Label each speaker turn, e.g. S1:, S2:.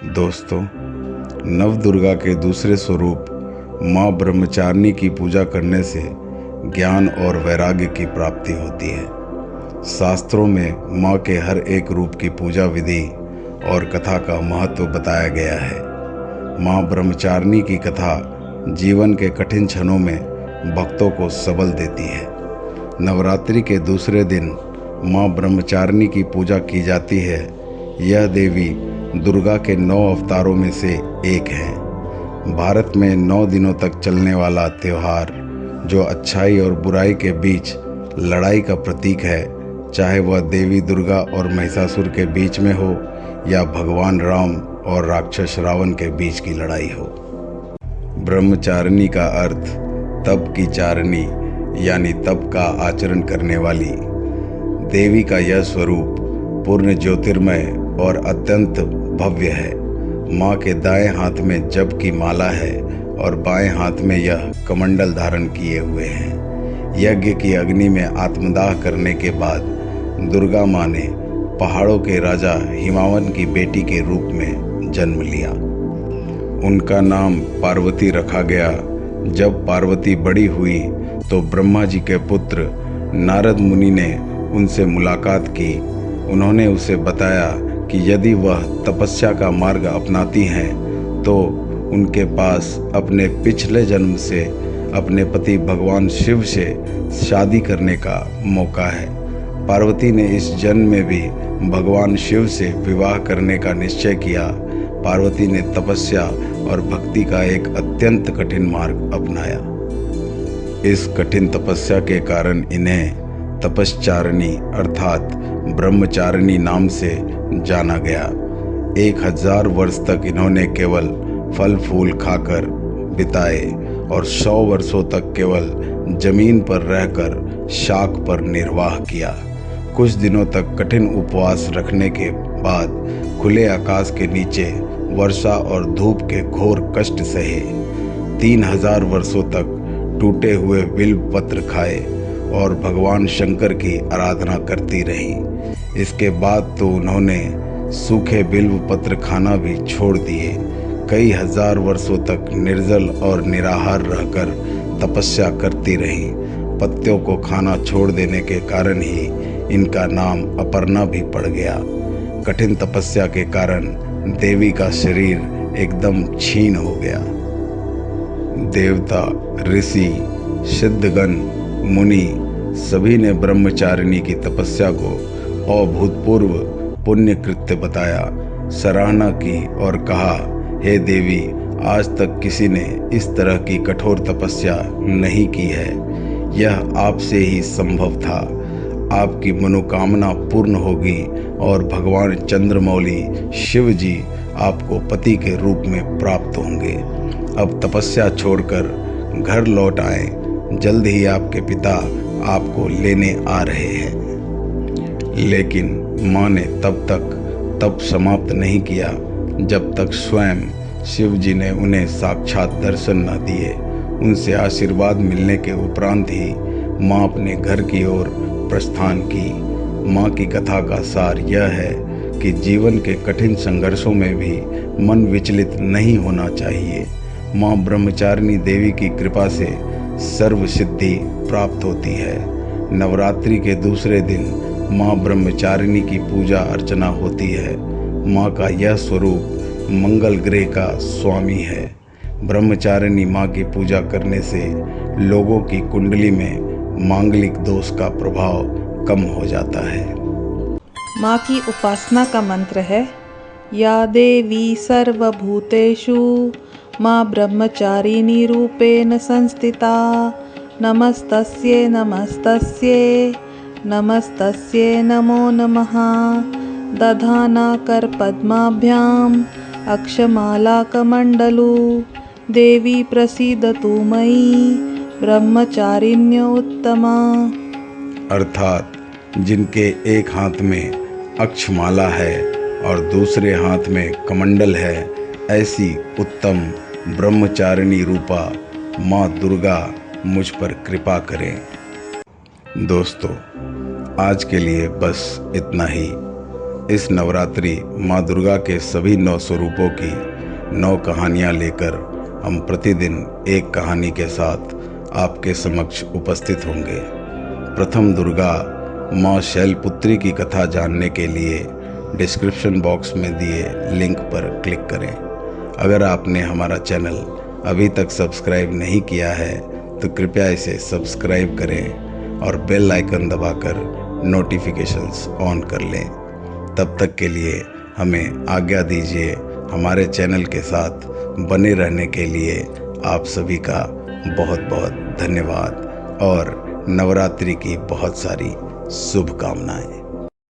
S1: दोस्तों, नव दुर्गा के दूसरे स्वरूप माँ ब्रह्मचारिणी की पूजा करने से ज्ञान और वैराग्य की प्राप्ति होती है। शास्त्रों में माँ के हर एक रूप की पूजा विधि और कथा का महत्व बताया गया है। माँ ब्रह्मचारिणी की कथा जीवन के कठिन क्षणों में भक्तों को सबल देती है। नवरात्रि के दूसरे दिन माँ ब्रह्मचारिणी की पूजा की जाती है। यह देवी दुर्गा के 9 अवतारों में से एक है। भारत में 9 दिनों तक चलने वाला त्यौहार जो अच्छाई और बुराई के बीच लड़ाई का प्रतीक है, चाहे वह देवी दुर्गा और महिषासुर के बीच में हो या भगवान राम और राक्षस रावण के बीच की लड़ाई हो। ब्रह्मचारिणी का अर्थ तप की चारिणी यानी तप का आचरण करने वाली। देवी का यह स्वरूप पूर्ण ज्योतिर्मय और अत्यंत भव्य है। माँ के दाएं हाथ में जप की माला है और बाएं हाथ में यह कमंडल धारण किए हुए हैं। यज्ञ की अग्नि में आत्मदाह करने के बाद दुर्गा माँ ने पहाड़ों के राजा हिमावन की बेटी के रूप में जन्म लिया। उनका नाम पार्वती रखा गया। जब पार्वती बड़ी हुई तो ब्रह्मा जी के पुत्र नारद मुनि ने उनसे मुलाकात की। उन्होंने उसे बताया कि यदि वह तपस्या का मार्ग अपनाती हैं तो उनके पास अपने पिछले जन्म से अपने पति भगवान शिव से शादी करने का मौका है। पार्वती ने इस जन्म में भी भगवान शिव से विवाह करने का निश्चय किया। पार्वती ने तपस्या और भक्ति का एक अत्यंत कठिन मार्ग अपनाया। इस कठिन तपस्या के कारण इन्हें तपश्चारिणी अर्थात ब्रह्मचारिणी नाम से जाना गया। 1000 वर्ष तक इन्होंने केवल फल फूल खाकर बिताए और 100 वर्षों तक केवल जमीन पर रहकर शाक पर निर्वाह किया। कुछ दिनों तक कठिन उपवास रखने के बाद खुले आकाश के नीचे वर्षा और धूप के घोर कष्ट सहे। 3000 वर्षों तक टूटे हुए बिल्व पत्र खाए और भगवान शंकर की आराधना करती रही। इसके बाद तो उन्होंने सूखे बिल्व पत्र खाना भी छोड़ दिए। कई हजार वर्षों तक निर्जल और निराहार रहकर तपस्या करती रही। पत्तियों को खाना छोड़ देने के कारण ही इनका नाम अपर्णा भी पड़ गया। कठिन तपस्या के कारण देवी का शरीर एकदम क्षीण हो गया। देवता, ऋषि, सिद्धगण, मुनि सभी ने ब्रह्मचारिणी की तपस्या को अभूतपूर्व पुण्य कृत्य बताया, सराहना की और कहा, हे देवी, आज तक किसी ने इस तरह की कठोर तपस्या नहीं की है। यह आपसे ही संभव था। आपकी मनोकामना पूर्ण होगी और भगवान चंद्रमौली शिव जी आपको पति के रूप में प्राप्त होंगे। अब तपस्या छोड़कर घर लौट आएं। जल्द ही आपके पिता आपको लेने आ रहे हैं। लेकिन माँ ने तब तक तप समाप्त नहीं किया जब तक स्वयं शिव जी ने उन्हें साक्षात दर्शन न दिए। उनसे आशीर्वाद मिलने के उपरांत ही माँ अपने घर की ओर प्रस्थान की। माँ की कथा का सार यह है कि जीवन के कठिन संघर्षों में भी मन विचलित नहीं होना चाहिए। माँ ब्रह्मचारिणी देवी की कृपा से सर्व सिद्धि प्राप्त होती है। नवरात्रि के दूसरे दिन माँ ब्रह्मचारिणी की पूजा अर्चना होती है। माँ का यह स्वरूप मंगल ग्रह का स्वामी है। ब्रह्मचारिणी माँ की पूजा करने से लोगों की कुंडली में मांगलिक दोष का प्रभाव कम हो जाता है।
S2: माँ की उपासना का मंत्र है, या देवी सर्वभूतेषु माँ ब्रह्मचारिणी रूपेण संस्थिता, नमस्तस्यै नमस्तस्यै नमस्तस्यै नमो नमः। दधाना कर पद्माभ्याम अक्षमाला कमंडलू, देवी प्रसीदतु मयि ब्रह्मचारिण्य उत्तमा।
S1: अर्थात जिनके एक हाथ में अक्षमाला है और दूसरे हाथ में कमंडल है, ऐसी उत्तम ब्रह्मचारिणी रूपा माँ दुर्गा मुझ पर कृपा करें। दोस्तों, आज के लिए बस इतना ही। इस नवरात्रि माँ दुर्गा के सभी 9 स्वरूपों की 9 कहानियाँ लेकर हम प्रतिदिन एक कहानी के साथ आपके समक्ष उपस्थित होंगे। प्रथम दुर्गा माँ शैलपुत्री की कथा जानने के लिए डिस्क्रिप्शन बॉक्स में दिए लिंक पर क्लिक करें। अगर आपने हमारा चैनल अभी तक सब्सक्राइब नहीं किया है तो कृपया इसे सब्सक्राइब करें और बेल आइकन दबाकर नोटिफिकेशंस ऑन कर लें। तब तक के लिए हमें आज्ञा दीजिए। हमारे चैनल के साथ बने रहने के लिए आप सभी का बहुत बहुत धन्यवाद और नवरात्रि की बहुत सारी शुभकामनाएं।